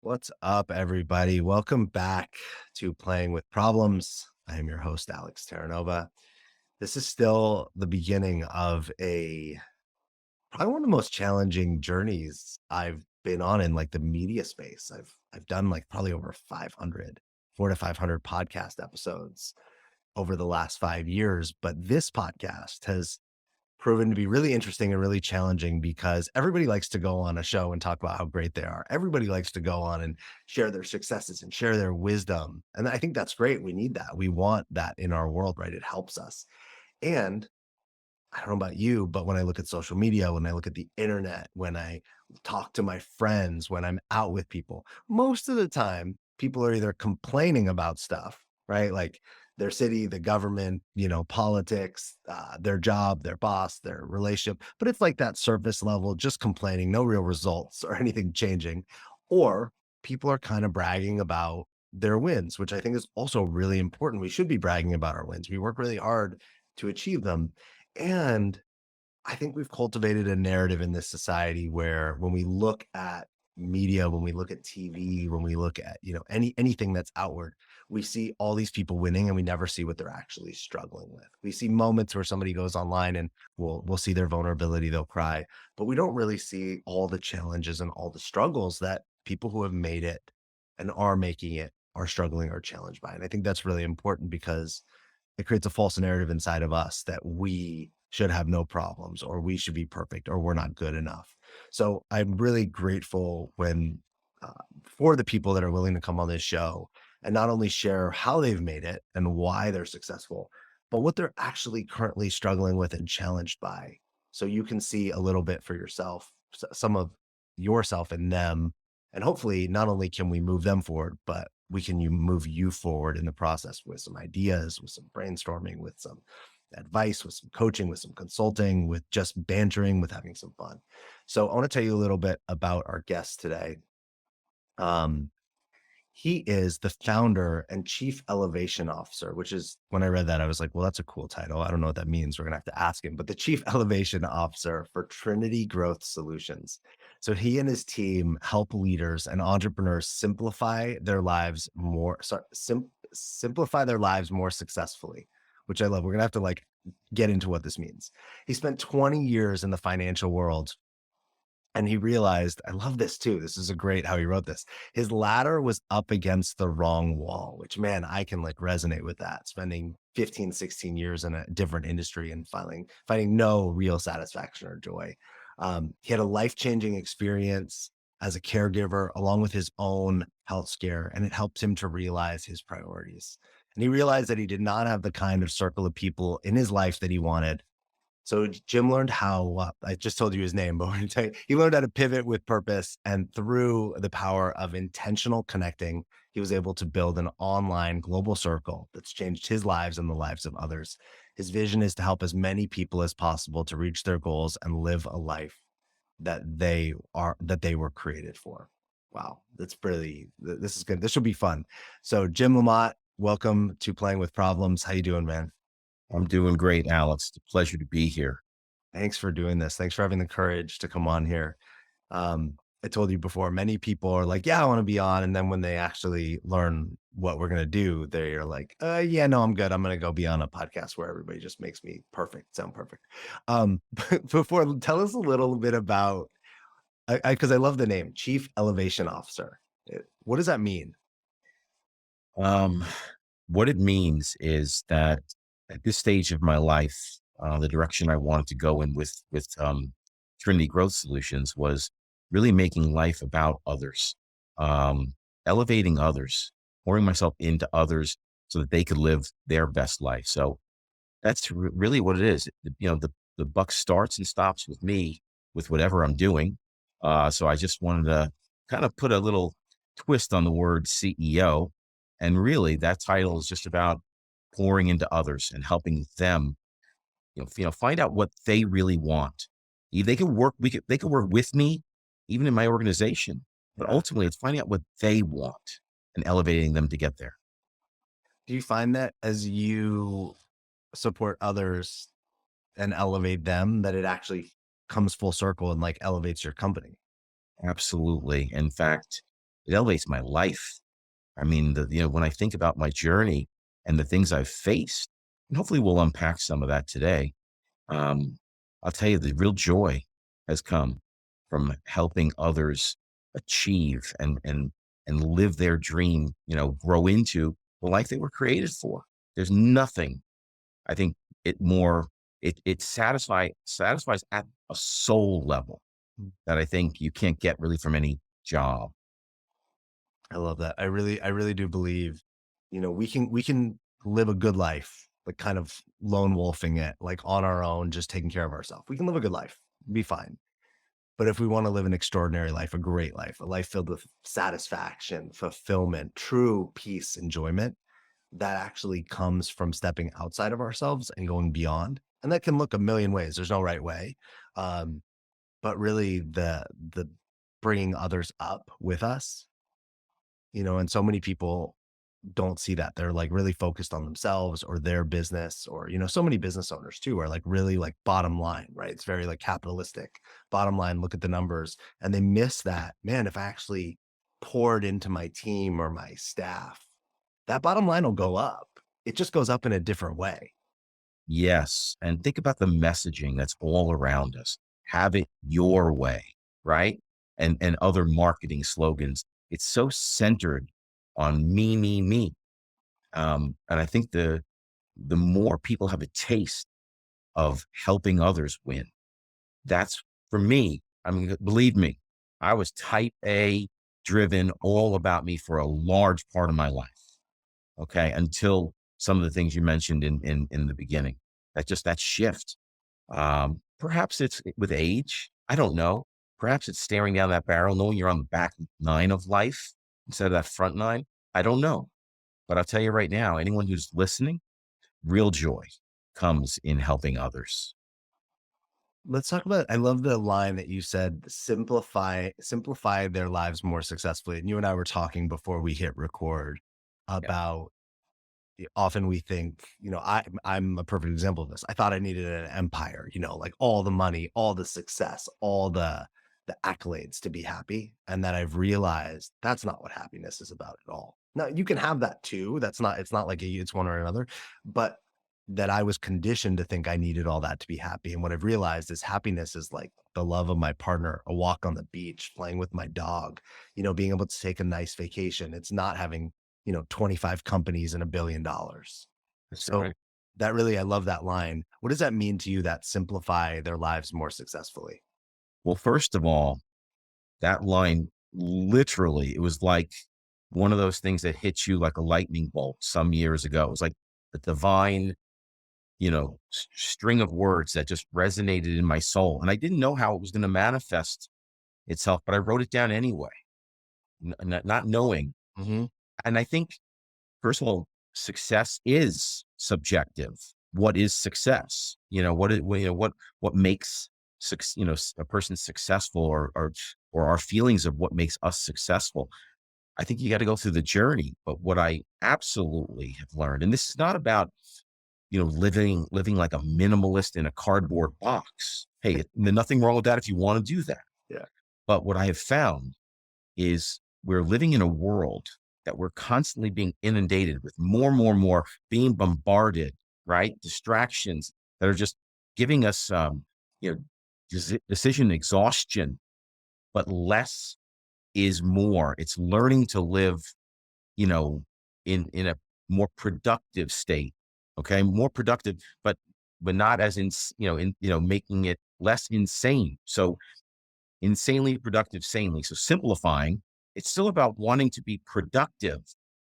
What's up, everybody? Welcome back to Playing with Problems. I am your host, Alex Terranova. This is still the beginning of probably one of the most challenging journeys I've been on in like the media space. I've done like probably over 500, 400 to 500 podcast episodes over the last 5 years, but this podcast has proven to be really interesting and really challenging because everybody likes to go on a show and talk about how great they are. Everybody likes to go on and share their successes and share their wisdom. And I think that's great. We need that. We want that in our world, right? It helps us. And I don't know about you, but when I look at social media, when I look at the internet, when I talk to my friends, when I'm out with people, most of the time, people are either complaining about stuff, right? Like their city, the government, politics, their job, their boss, their relationship. But it's like that surface level, just complaining, no real results or anything changing. Or people are kind of bragging about their wins, which I think is also really important. We should be bragging about our wins. We work really hard to achieve them, and I think we've cultivated a narrative in this society where when we look at media, when we look at TV, when we look at, anything that's outward, we see all these people winning and we never see what they're actually struggling with. We see moments where somebody goes online and we'll see their vulnerability, they'll cry, but we don't really see all the challenges and all the struggles that people who have made it and are making it are struggling or challenged by. And I think that's really important because it creates a false narrative inside of us that we should have no problems or we should be perfect or we're not good enough. So I'm really grateful uh, for the people that are willing to come on this show and not only share how they've made it and why they're successful, but what they're actually currently struggling with and challenged by. So you can see a little bit for yourself, some of yourself in them. And hopefully, not only can we move them forward, but we can move you forward in the process with some ideas, with some brainstorming, with some advice, with some coaching, with some consulting, with just bantering, with having some fun. So I want to tell you a little bit about our guest today. Um, he is the founder and chief elevation officer, which is when I read that, I was like, well, that's a cool title. I don't know what that means. We're going to have to ask him, but the chief elevation officer for Trinity Growth Solutions. So he and his team help leaders and entrepreneurs simplify their lives more successfully, which I love. We're going to have to like get into what this means. He spent 20 years in the financial world and he realized, I love this too. This is a great how he wrote this. His ladder was up against the wrong wall, which man, I can like resonate with that. Spending 15, 16 years in a different industry and finding no real satisfaction or joy. He had a life-changing experience as a caregiver along with his own health scare, and it helped him to realize his priorities. And he realized that he did not have the kind of circle of people in his life that he wanted. So Jim learned how, I just told you his name, but he learned how to pivot with purpose. And through the power of intentional connecting, he was able to build an online global circle that's changed his lives and the lives of others. His vision is to help as many people as possible to reach their goals and live a life that they were created for. Wow, this is good. This will be fun. So Jim Lomot, welcome to Playing with Problems. How you doing, man? I'm doing great, Alex. It's a pleasure to be here. Thanks for doing this. Thanks for having the courage to come on here. I told you before, many people are like, yeah, I want to be on. And then when they actually learn what we're going to do, they are like, yeah, no, I'm good. I'm going to go be on a podcast where everybody just makes me sound perfect. But before, tell us a little bit about, because I love the name, Chief Elevation Officer. What does that mean? Um, what it means is that at this stage of my life, the direction I wanted to go in with Trinity Growth Solutions was really making life about others, um, elevating others, pouring myself into others so that they could live their best life. So that's really what it is. The buck starts and stops with me with whatever I'm doing. So I just wanted to kind of put a little twist on the word CEO. And really, that title is just about pouring into others and helping them, find out what they really want. They can work. They can work with me, even in my organization. But Yeah. ultimately, it's finding out what they want and elevating them to get there. Do you find that as you support others and elevate them, that it actually comes full circle and like elevates your company? Absolutely. In fact, it elevates my life. I mean, when I think about my journey and the things I've faced, and hopefully we'll unpack some of that today. Um, I'll tell you, the real joy has come from helping others achieve and live their dream, grow into the life they were created for. There's nothing, I think, it more it satisfies at a soul level Mm. that I think you can't get really from any job. I love that. I really do believe, we can live a good life, like kind of lone wolfing it, like on our own, just taking care of ourselves. We can live a good life, be fine. But if we want to live an extraordinary life, a great life, a life filled with satisfaction, fulfillment, true peace, enjoyment, that actually comes from stepping outside of ourselves and going beyond. And that can look a million ways. There's no right way. Um, but really the bringing others up with us, and so many people don't see that. They're like really focused on themselves or their business, or, so many business owners too are like really like bottom line, right? It's very like capitalistic. Bottom line, look at the numbers. And they miss that. Man, if I actually poured into my team or my staff, that bottom line will go up. It just goes up in a different way. Yes, and think about the messaging that's all around us. Have it your way, right? And other marketing slogans. It's so centered on me, me, me. And I think the more people have a taste of helping others win, that's for me. I mean, believe me, I was type A driven, all about me for a large part of my life. Okay, until some of the things you mentioned in the beginning. That shift. Perhaps it's with age. I don't know. Perhaps it's staring down that barrel, knowing you're on the back nine of life instead of that front nine. I don't know. But I'll tell you right now, anyone who's listening, real joy comes in helping others. Let's talk about, I love the line that you said, simplify their lives more successfully. And you and I were talking before we hit record Yeah. about, often we think, I'm a perfect example of this. I thought I needed an empire, like all the money, all the success, all the accolades to be happy. And then I've realized that's not what happiness is about at all. Now you can have that too. It's not like it's one or another, but that I was conditioned to think I needed all that to be happy. And what I've realized is happiness is like the love of my partner, a walk on the beach, playing with my dog, being able to take a nice vacation. It's not having 25 companies and $1 billion. That's So right. that really, I love that line. What does that mean to you, that simplify their lives more successfully? Well, first of all, that line literally, it was like one of those things that hits you like a lightning bolt some years ago. It was like a divine, string of words that just resonated in my soul. And I didn't know how it was going to manifest itself, but I wrote it down anyway, not knowing. Mhm. And I think, first of all, success is subjective. What is success? What makes a person successful, or our feelings of what makes us successful. I think you got to go through the journey. But what I absolutely have learned, and this is not about living like a minimalist in a cardboard box. Hey, there's nothing wrong with that if you want to do that. Yeah. But what I have found is we're living in a world that we're constantly being inundated with more, being bombarded, right? Distractions that are just giving us, you know, decision exhaustion, but less is more. It's learning to live, you know, in a more productive state. Okay, more productive, but not as making it less insane. So insanely productive, sanely. So simplifying, it's still about wanting to be productive.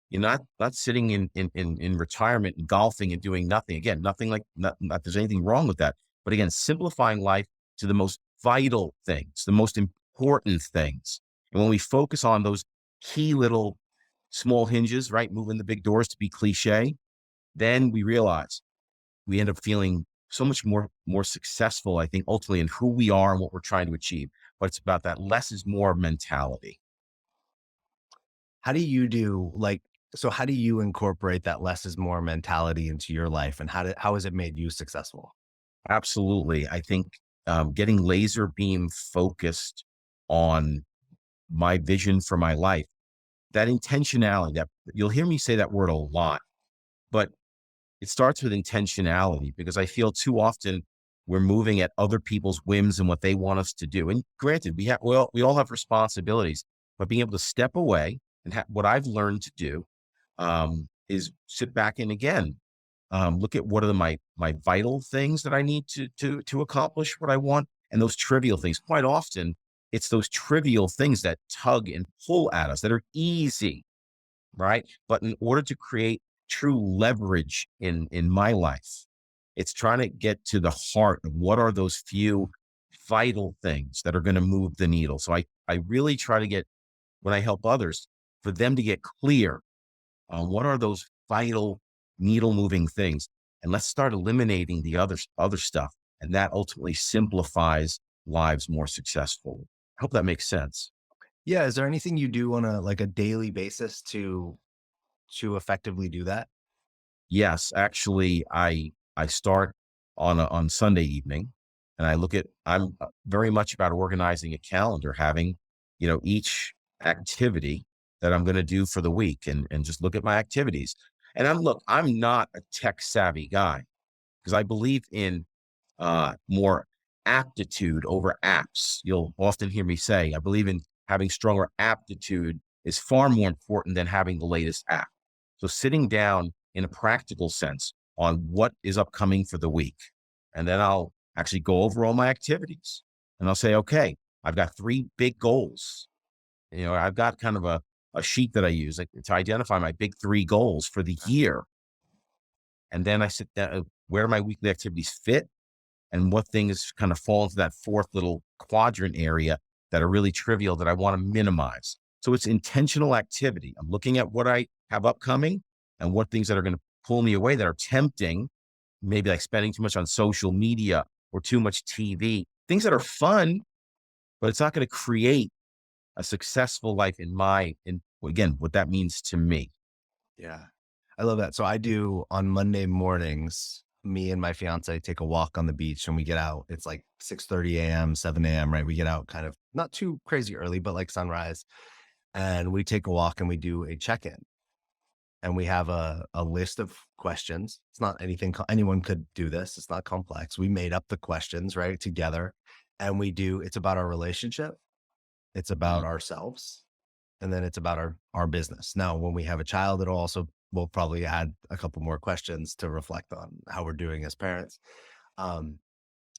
You're not sitting in retirement and golfing and doing nothing. Again, nothing like not there's anything wrong with that. But again, simplifying life to the most vital things, the most important things. And when we focus on those key little small hinges, right? Moving the big doors to be cliche, then we realize we end up feeling so much more successful, I think, ultimately in who we are and what we're trying to achieve. But it's about that less is more mentality. How do you do like so how do you incorporate that less is more mentality into your life, and how has it made you successful? Absolutely. I think getting laser beam focused on my vision for my life. that intentionality, that you'll hear me say that word a lot, but it starts with intentionality because I feel too often we're moving at other people's whims and what they want us to do. And granted, well, we all have responsibilities, but being able to step away and what I've learned to do is sit back and again look at what are my vital things that I need to accomplish what I want, and those trivial things. Quite often, it's those trivial things that tug and pull at us that are easy, right? But in order to create true leverage in my life, it's trying to get to the heart of what are those few vital things that are going to move the needle. So I really try to get when I help others for them to get clear on what are those vital needle moving things, and let's start eliminating the other stuff, and that ultimately simplifies lives more successful. I hope that makes sense. Yeah, is there anything you do on a like a daily basis to effectively do that? Yes, actually, I start on Sunday evening, and I look at. I'm very much about organizing a calendar, having each activity that I'm going to do for the week, and just look at my activities. And I'm not a tech savvy guy because I believe in more aptitude over apps. You'll often hear me say, I believe in having stronger aptitude is far more important than having the latest app. So sitting down in a practical sense on what is upcoming for the week. And then I'll actually go over all my activities and I'll say, okay, I've got three big goals. I've got kind of a sheet that I use to identify my big three goals for the year. And then I sit down, where my weekly activities fit and what things kind of fall into that fourth little quadrant area that are really trivial that I want to minimize. So it's intentional activity. I'm looking at what I have upcoming and what things that are going to pull me away that are tempting, maybe like spending too much on social media or too much TV, things that are fun, but it's not going to create a successful life in again, what that means to me. Yeah. I love that. So I do on Monday mornings, me and my fiance take a walk on the beach and we get out. It's like 6:30 a.m., 7 a.m., right? We get out kind of not too crazy early, but like sunrise. And we take a walk and we do a check-in. And we have a list of questions. It's not anything anyone could do this. It's not complex. We made up the questions, right, together. And it's about our relationship, it's about Mhm. ourselves, and then it's about our business. Now, when we have a child, it'll also we'll probably add a couple more questions to reflect on how we're doing as parents. Um,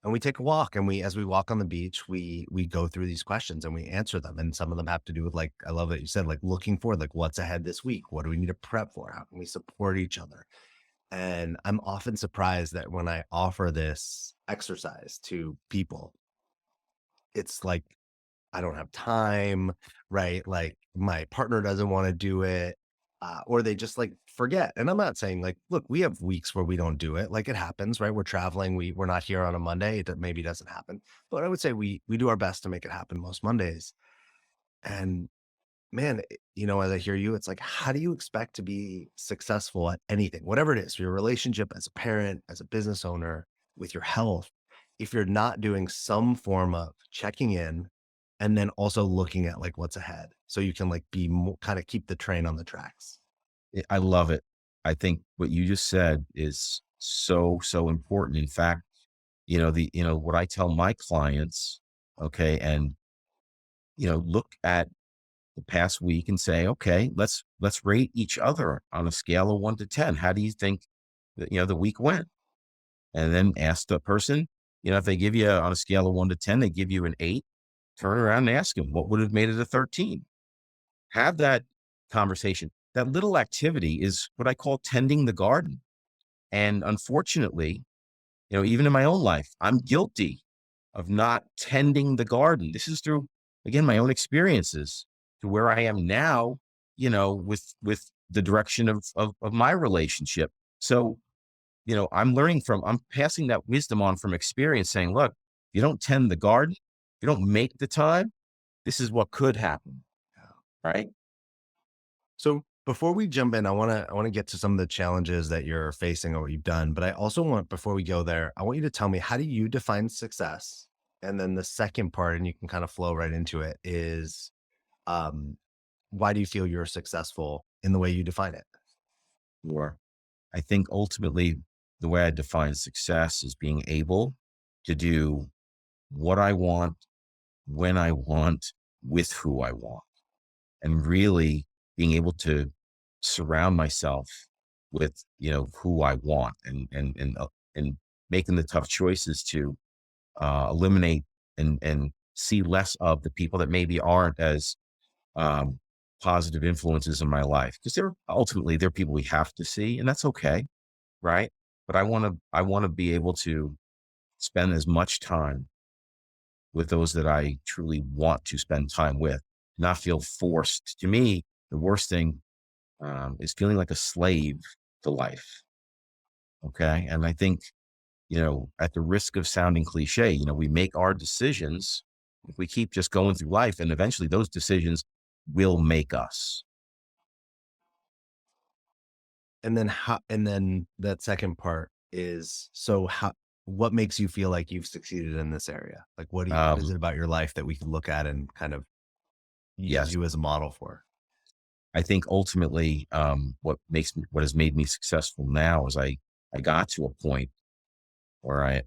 and we take a walk, and as we walk on the beach, we go through these questions and we answer them. And some of them have to do with like I love that you said like looking forward, like what's ahead this week, what do we need to prep for, how can we support each other. And I'm often surprised that when I offer this exercise to people, it's like I don't have time, right? Like my partner doesn't want to do it, or they just like forget. And I'm not saying like, look, we have weeks where we don't do it. Like it happens, right? We're traveling, we're not here on a Monday. Maybe doesn't happen, but I would say we do our best to make it happen most Mondays. And man, as I hear you, it's like, how do you expect to be successful at anything, whatever it is, your relationship as a parent, as a business owner, with your health, if you're not doing some form of checking in and then also looking at like what's ahead so you can like be more, kind of keep the train on the tracks. I love it. I think what you just said is so, so important. In fact, what I tell my clients, okay, and look at the past week and say, okay, let's rate each other on a scale of 1 to 10. How do you think that the week went? And then ask the person, if they give you on a scale of 1 to 10, they give you an 8, turn around and ask them what would have made it a 13. Have that conversation. That little activity is what I call tending the garden. And unfortunately, even in my own life, I'm guilty of not tending the garden. This is through, again, my own experiences to where I am now, with the direction of my relationship. So, I'm passing that wisdom on from experience saying, look, you don't tend the garden, you don't make the time. This is what could happen. Right. So before we jump in, I want to get to some of the challenges that you're facing or what you've done. But I also want before we go there, I want you to tell me how do you define success? And then the second part, and you can kind of flow right into it, is um why do you feel you're successful in the way you define it? Or I think ultimately the way I define success is being able to do what I want, when I want, with who I want, and really being able to surround myself with, who I want, and making the tough choices to eliminate and see less of the people that maybe aren't as um, positive influences in my life, because they're people we have to see, and that's okay, right? But I want to be able to spend as much time with those that I truly want to spend time with, not feel forced. To me, the worst thing is feeling like a slave to life. Okay. And I think, at the risk of sounding cliche, we make our decisions. If we keep just going through life, and eventually those decisions will make us. And then that second part is, so how what makes you feel like you've succeeded in this area? Like, what is Um, it about your life that we can look at and kind of use yes, you as a model for? I think ultimately, what has made me successful now is I got to a point where I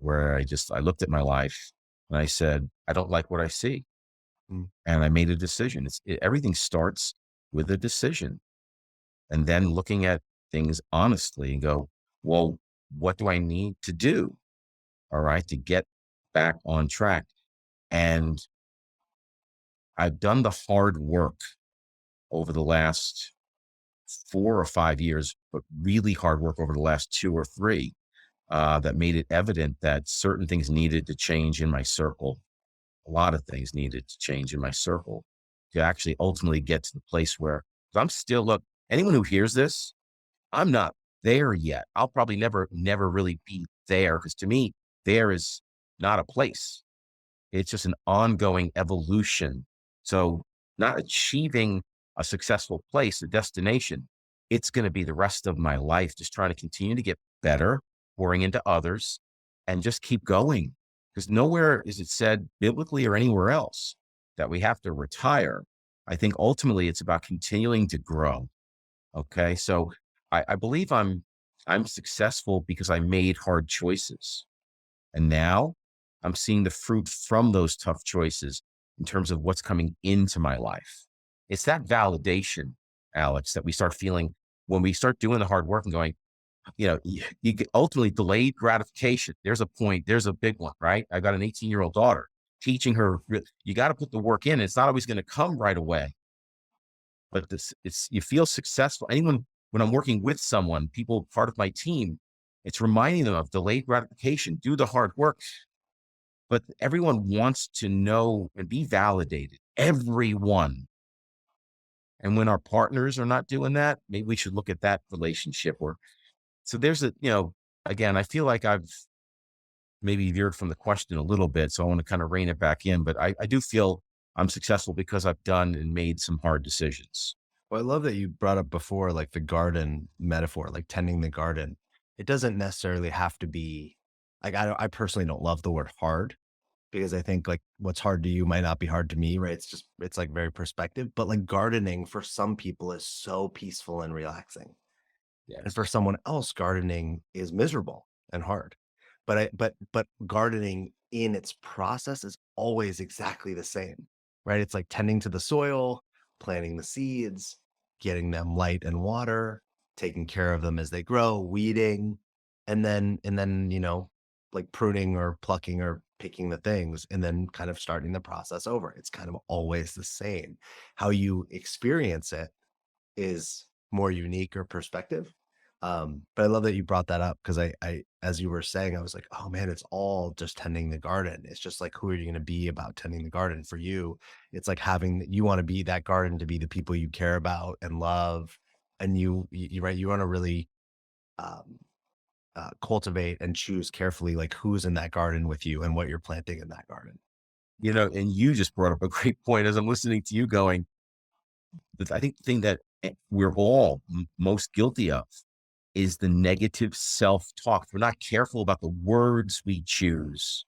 looked at my life and I said, I don't like what I see. Mm. And I made a decision. Everything starts with a decision, and then looking at things honestly and go, well, what do I need to do? All right, to get back on track. And I've done the hard work over the last 4 or 5 years, but really hard work over the last 2 or 3, that made it evident that certain things needed to change in my circle. A lot of things needed to change in my circle to actually ultimately get to the place where 'cause I'm still look, anyone who hears this, I'm not there yet. I'll probably never really be there, because to me, there is not a place. It's just an ongoing evolution. So, not achieving a successful place, a destination, it's going to be the rest of my life just trying to continue to get better, pouring into others, and just keep going. Because nowhere is it said biblically or anywhere else that we have to retire. I think ultimately it's about continuing to grow. Okay. So I believe I'm successful because I made hard choices. And now I'm seeing the fruit from those tough choices in terms of what's coming into my life. It's that validation, Alex, that we start feeling when we start doing the hard work and going, you get ultimately delayed gratification. There's a point, there's a big one, right? I've got an 18-year-old daughter, teaching her, you got to put the work in. It's not always going to come right away, but you feel successful. When I'm working with someone, people, part of my team, it's reminding them of delayed gratification, do the hard work. But everyone wants to know and be validated. Everyone. And when our partners are not doing that, maybe we should look at that relationship. Or so there's again, I feel like I've maybe veered from the question a little bit. So I want to kind of rein it back in. But I do feel I'm successful because I've done and made some hard decisions. Well, I love that you brought up before, like the garden metaphor, like tending the garden. It doesn't necessarily have to be like, I personally don't love the word hard, because I think like what's hard to you might not be hard to me, right? It's like very perspective. But like gardening for some people is so peaceful and relaxing. And for Yes. someone else, gardening is miserable and hard. But gardening in its process is always exactly the same, right? It's like tending to the soil, planting the seeds, getting them light and water, taking care of them as they grow, weeding, and then, like pruning or plucking or picking the things, and then kind of starting the process over. It's kind of always the same. How you experience it is more unique or perspective. But I love that you brought that up, because as you were saying, I was like, oh man, it's all just tending the garden. It's just like, who are you going to be about tending the garden? For you, it's like you want to be that garden to be the people you care about and love. And right, you want to really um, cultivate and choose carefully, like who's in that garden with you and what you're planting in that garden. And you just brought up a great point as I'm listening to you going, I think the thing that we're all most guilty of is the negative self-talk. We're not careful about the words we choose.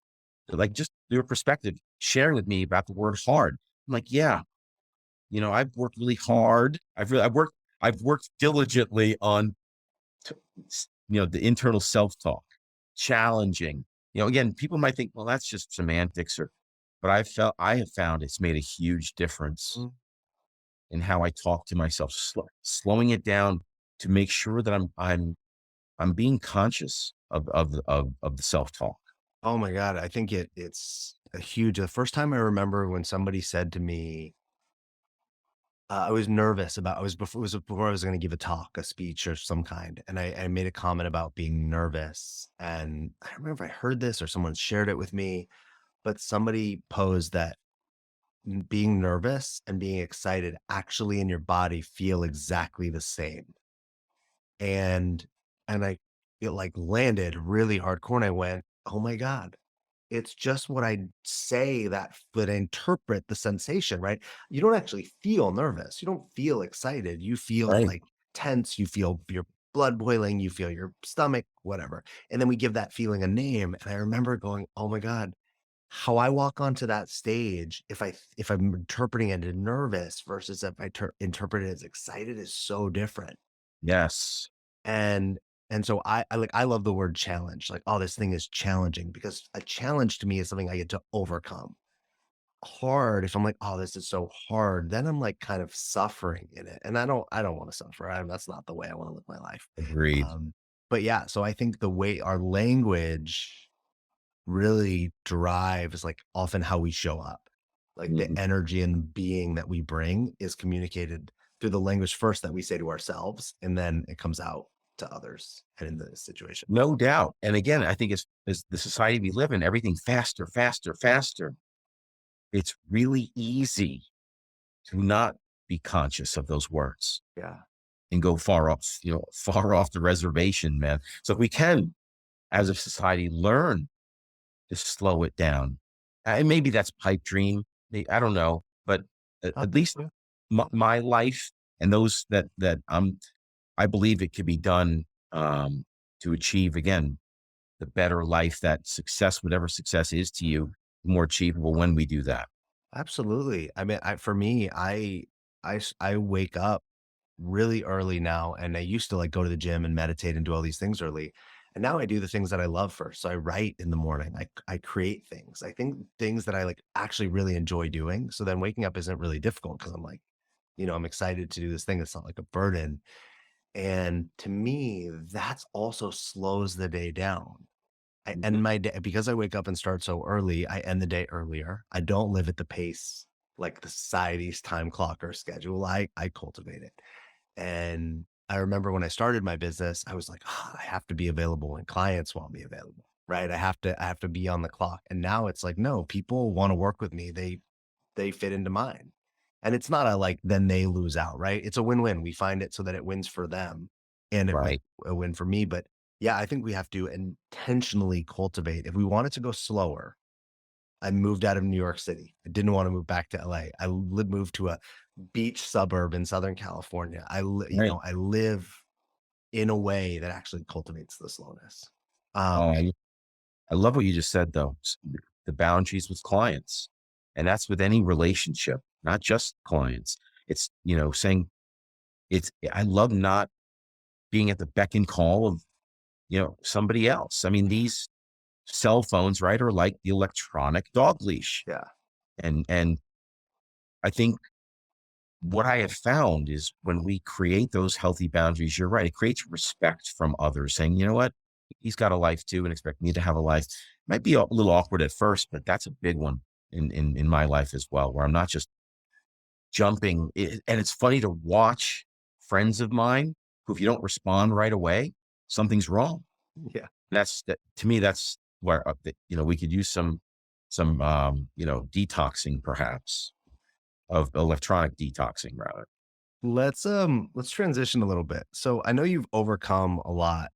Like, just your perspective, sharing with me about the word hard. I'm like, yeah, I've worked really hard. I've worked diligently on, t- the internal self-talk, challenging. Again, people might think, well, that's just semantics, but I have found it's made a huge difference Mm. in how I talk to myself, slowing it down to make sure that I'm being conscious of the self-talk. Oh my god, I think it's a huge the first time I remember when somebody said to me, I was nervous about I was before it was before I was gonna give a talk, a speech or some kind, and I made a comment about being nervous, and I don't remember if I heard this or someone shared it with me, but somebody posed that being nervous and being excited actually in your body feel exactly the same. And I it, like, landed really hardcore, and I went, "Oh my god. It's just what I say that would interpret the sensation," right? You don't actually feel nervous. You don't feel excited. You feel, Right. like, tense. You feel your blood boiling. You feel your stomach, whatever. And then we give that feeling a name, and I remember going, "Oh my god. How I walk onto that stage, if I'm interpreting it as nervous versus if I interpret it as excited is so different." Yes. And so I love the word challenge, like, "Oh, this thing is challenging," because a challenge to me is something I get to overcome. Hard, if I'm like, "Oh, this is so hard," then I'm, like, kind of suffering in it, and I don't wanna suffer, that's not the way I wanna live my life. Agreed. Um, but yeah, so I think the way our language really drives, like, often how we show up. Like, the Mhm. energy and being that we bring is communicated through the language first that we say to ourselves, and then it comes out to others and in the situation. No doubt. And again, I think it's the society we live in, everything faster, faster, faster. It's really easy to not be conscious of those words Yeah, and go far off, far off the reservation, man. So if we can, as a society, learn to slow it down. And maybe that's pipe dream. I don't know, but at least yeah. my life and those that I believe it could be done, to achieve again the better life, that success, whatever success is to you, more achievable when we do that. Absolutely. I mean, for me, I wake up really early now, and I used to, like, go to the gym and meditate and do all these things early, and now I do the things that I love first. So I write in the morning, I create things. I think things that I, like, actually really enjoy doing, so then waking up isn't really difficult because 'cause I'm like, I'm excited to do this thing. It's not like a burden, and to me, that's also slows the day down. I Mhm. end my day because I wake up and start so early, I end the day earlier. I don't live at the pace like the society's time clock or schedule. I cultivate it. And I remember when I started my business, I was like, "Ah, I have to be available when clients want me available, right? I have to be on the clock." And now it's like, no, people want to work with me. They fit into mine. And it's not a like then they lose out, right? It's a win-win. We find it so that it wins for them and Right. a win for me. But yeah, I think we have to intentionally cultivate. If we want it to go slower, I moved out of New York City. I didn't want to move back to LA. Moved to a beach suburb in Southern California. Right. I live in a way that actually cultivates the slowness. Oh, Um, I love what you just said, though. The boundaries with clients, and that's with any relationship, not just clients. It's, saying I love not being at the beck and call of, somebody else. I mean, these cell phones, right, are like the electronic dog leash. yeah, And I think what I have found is when we create those healthy boundaries, you're right, it creates respect from others saying, you know what, he's got a life too and expect me to have a life. Might be a little awkward at first, but that's a big one in my life as well, where I'm not just jumping. And it's funny to watch friends of mine who, if you don't respond right away, something's wrong. yeah. That's that to me, that's where, we could use some, detoxing perhaps, of electronic detoxing rather. Let's transition a little bit. So I know you've overcome a lot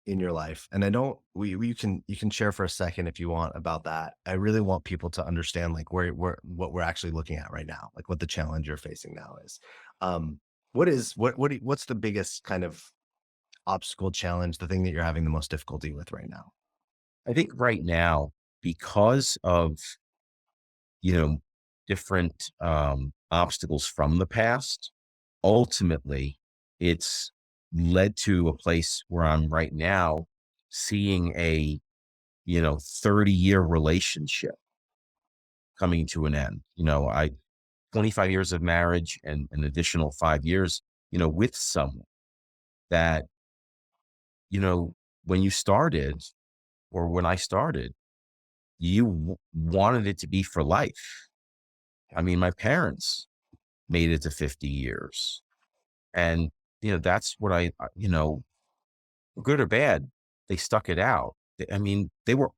in your life, and I don't we you can share for a second if you want about that. I really want people to understand like where what we're actually looking at right now, like what the challenge you're facing now is. Um what's the biggest kind of obstacle challenge, the thing that you're having the most difficulty with right now? I think right now, because of, you know, different, obstacles from the past, ultimately, it's led to a place where I'm right now seeing a, 30-year relationship coming to an end. 25 years of marriage and an additional 5 years, with someone that, you know, when you started or when I started, you wanted it to be for life. I Yeah. mean, my parents made it to 50 years. And, that's what good or bad, they stuck it out. I mean, they were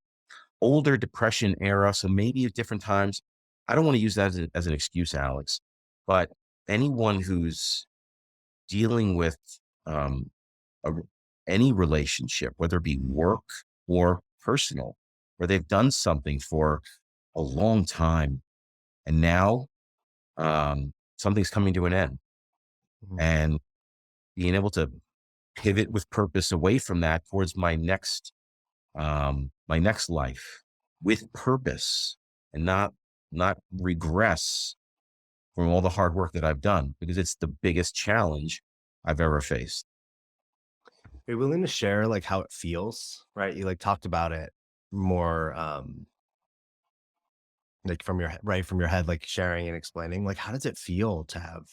older depression era. So maybe at different times, I don't want to use that as an excuse, Alex, but anyone who's dealing with um, a, any relationship, whether it be work or personal, where they've done something for a long time and now something's coming to an end Mhm. and being able to pivot with purpose away from that towards my next life with purpose and not regress from all the hard work that I've done because it's the biggest challenge I've ever faced. Are you willing to share, like, how it feels, right? You, like, talked about it more, like, from your right, from your head, like, sharing and explaining, like, how does it feel to have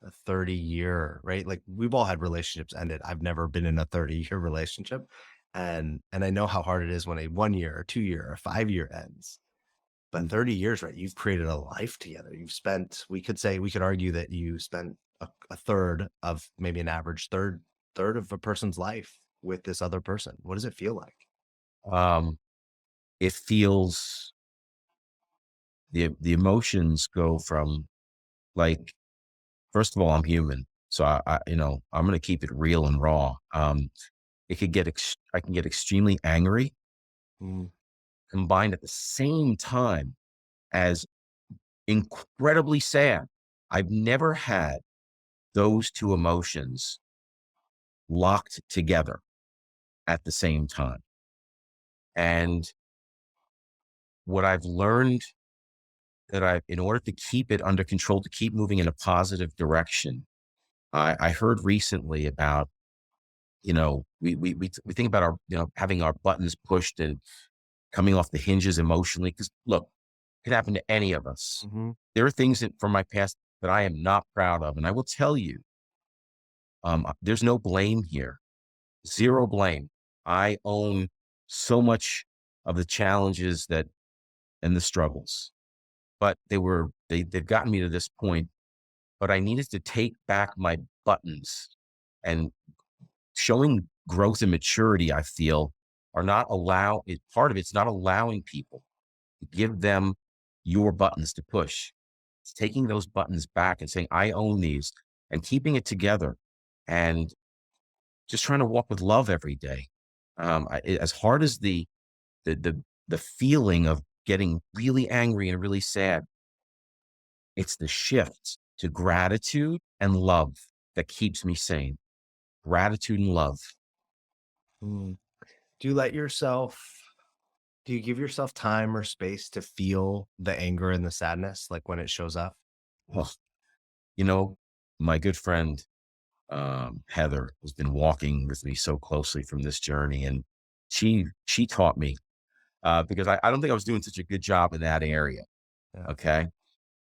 a 30-year, right? Like, we've all had relationships ended. I've never been in a 30-year relationship, and I know how hard it is when a 1 year or 2 year or 5 year ends. But 30 years, right? You've created a life together. You've spent, we could argue that you spent a third of, maybe an average third of a person's life with this other person. What does it feel like? Um, it feels the emotions go from like first of all, I'm human, so I'm going to keep it real and raw. I can get extremely angry, Mm, combined at the same time as incredibly sad. I've never had those two emotions locked together at the same time. And what I've learned in order to keep it under control, to keep moving in a positive direction, I heard recently about, we think about our, having our buttons pushed and coming off the hinges emotionally. Because look, it could happen to any of us. mhm. There are things from my past that I am not proud of. And I will tell you, there's no blame here. Zero blame. I own so much of the challenges that and the struggles, but they've gotten me to this point, but I needed to take back my buttons and showing growth and maturity, I feel, are not allow it part of it's not allowing people to give them your buttons to push. It's taking those buttons back and saying, I own these and keeping it together and just trying to walk with love every day. As hard as the the the feeling of getting really angry and really sad, it's the shift to gratitude and love that keeps me sane. Gratitude and love. Mm. Do you let yourself do you give yourself time or space to feel the anger and the sadness, like, when it shows up? Oh, you know, my good friend Heather has been walking with me so closely from this journey, and she taught me because I don't think I was doing such a good job in that area. Yeah. Okay,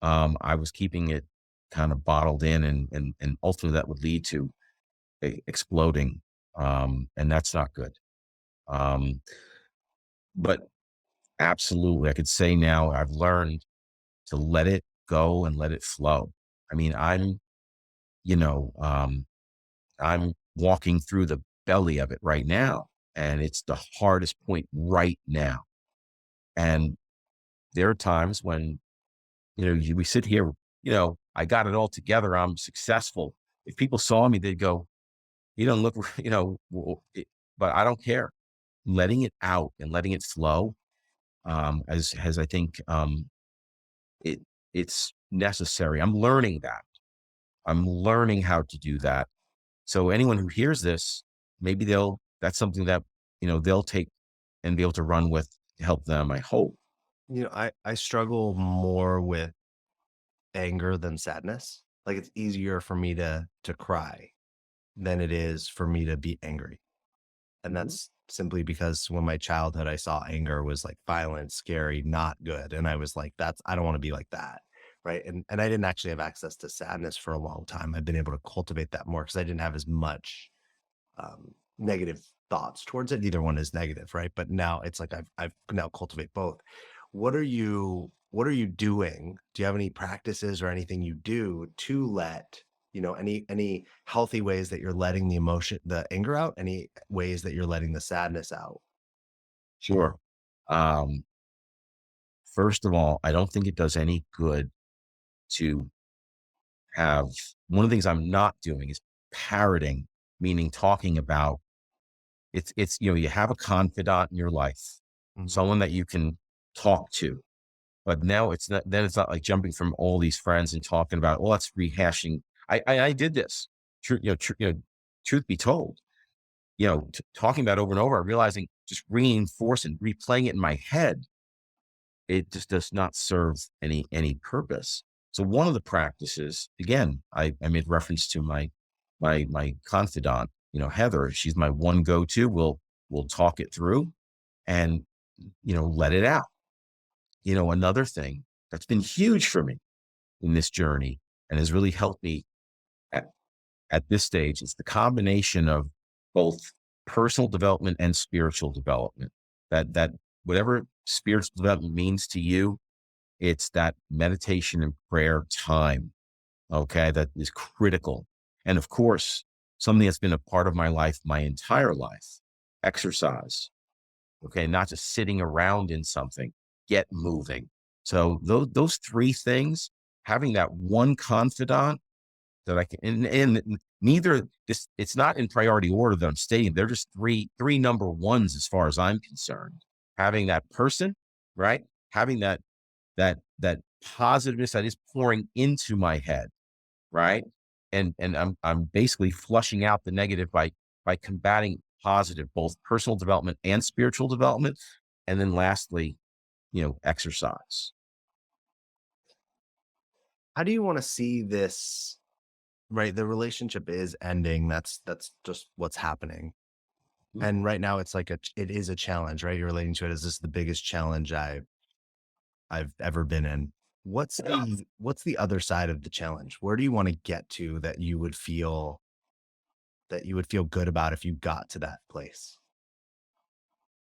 I was keeping it kind of bottled in, and ultimately that would lead to exploding, and that's not good. Um, but absolutely, I could say now I've learned to let it go and let it flow. I mean, you know, um, I'm walking through the belly of it right now, and it's the hardest point right now. And there are times when, we sit here, I got it all together. I'm successful. If people saw me, they'd go, you don't look, but I don't care. Letting it out and letting it flow, as I think, it, it's necessary. I'm learning that. I'm learning how to do that. So anyone who hears this, maybe that's something that, they'll take and be able to run with to help them, I hope. I struggle more with anger than sadness. Like, it's easier for me to cry than it is for me to be angry. And Mhm. that's simply because when my childhood, I saw anger was like violent, scary, not good. And I was like, that's I don't want to be like that. Right. And I didn't actually have access to sadness for a long time. I've been able to cultivate that more because I didn't have as much negative thoughts towards it. Neither one is negative, right? But now it's like I've now cultivate both. What are you doing? Do you have any practices or anything you do to let any healthy ways that you're letting the anger out? Any ways that you're letting the sadness out? Sure. Um, First of all, I don't think it does any good to have one of the things I'm not doing is parroting, meaning talking about you have a confidant in your life, Mhm. someone that you can talk to. But now it's not like jumping from all these friends and talking about, oh, that's rehashing. I did this. Truth be told, talking about it over and over, realizing just reinforcing, replaying it in my head, it just does not serve any purpose. So one of the practices, again, I made reference to my confidant, Heather. She's my one go-to. We'll talk it through and let it out. Another thing that's been huge for me in this journey and has really helped me at, at this stage is the combination of both personal development and spiritual development. That whatever spiritual development means to you, it's that meditation and prayer time, okay, that is critical. And of course, something that's been a part of my life my entire life, exercise, okay, not just sitting around in something, get moving. So those three things, having that one confidant that I can, and neither this, it's not in priority order that I'm stating. They're just three number ones as far as I'm concerned. Having that person, right? Having that positiveness that is pouring into my head, right? And I'm basically flushing out the negative by combating positive, both personal development and spiritual development. And then lastly, exercise. How do you want to see this? Right, the relationship is ending. That's just what's happening. Mhm. And right now, it's like it is a challenge, right? You're relating to it as this is the biggest challenge I've ever been in. What's the other side of the challenge? Where do you want to get to that you would feel good about if you got to that place?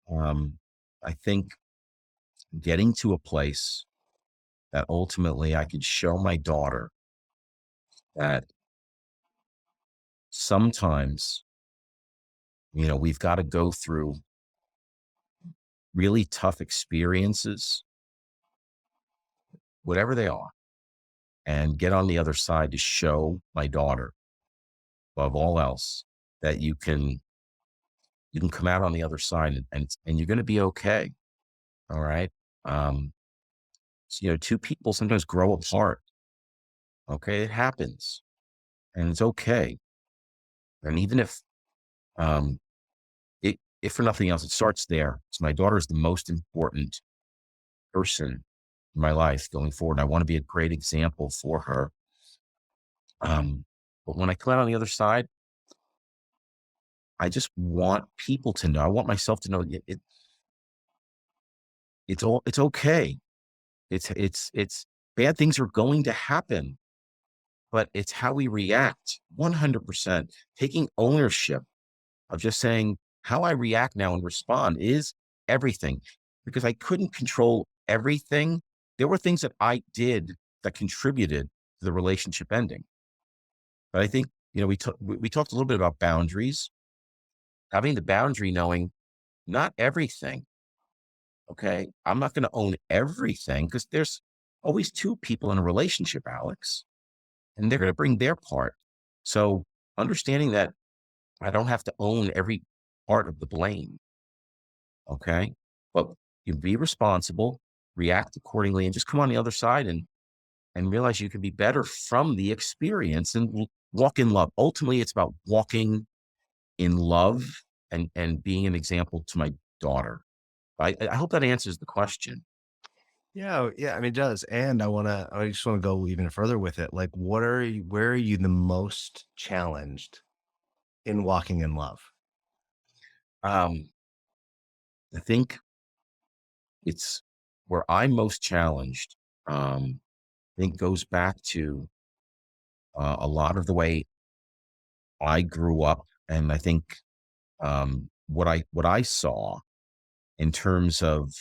I think getting to a place that ultimately I could show my daughter that sometimes, we've got to go through really tough experiences, whatever they are, and get on the other side to show my daughter, above all else, that you can come out on the other side and you're going to be okay. All right. Um, two people sometimes grow apart. Okay. It happens and it's okay. And even um, if for nothing else, it starts there. So my daughter is the most important person in my life going forward. And I want to be a great example for her. But when I come out on the other side, I just want people to know. I want myself to know it's okay. It's bad things are going to happen, but it's how we react. 100% taking ownership of just saying how I react now and respond is everything because I couldn't control everything. There were things that I did that contributed to the relationship ending. But I think, we talked a little bit about boundaries, having the boundary, knowing not everything. Okay. I'm not going to own everything because there's always two people in a relationship, Alex, and they're going to bring their part. So understanding that I don't have to own every part of the blame. Okay. But you be responsible, react accordingly, and just come on the other side and realize you can be better from the experience and walk in love. Ultimately, it's about walking in love and being an example to my daughter. I hope that answers the question. Yeah, yeah, I mean, it does, and I just wanna go even further with it, like, where are you the most challenged in walking in love? Um, I think it's where I'm most challenged. I think goes back to a lot of the way I grew up, and I think what I saw in terms of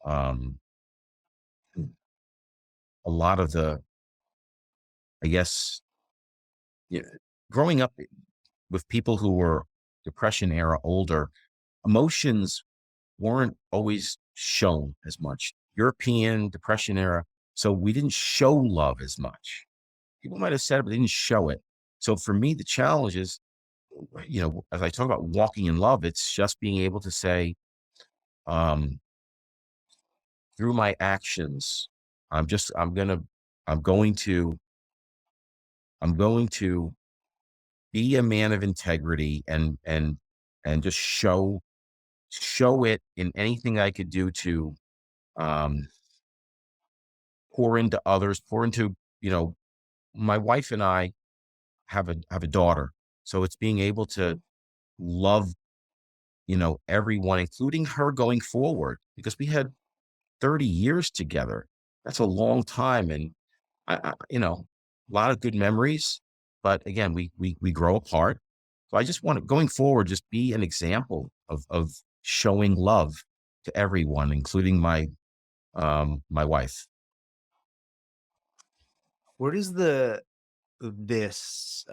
um, a lot of the, I guess, yeah, growing up with people who were depression era older, emotions weren't always shown as much. European depression era, so we didn't show love as much. People might have said it, but they didn't show it. So for me, the challenge is, as I talk about walking in love, it's just being able to say, um, through my actions, I'm just, I'm going to, I'm going to be a man of integrity and just show it in anything I could do to um, pour into others, pour into, you know, my wife and I have a daughter, so it's being able to love, everyone, including her going forward, because we had 30 years together. That's a long time, and a lot of good memories. But again, we grow apart. So I just want to going forward, just be an example of showing love to everyone, including my wife. Where does this,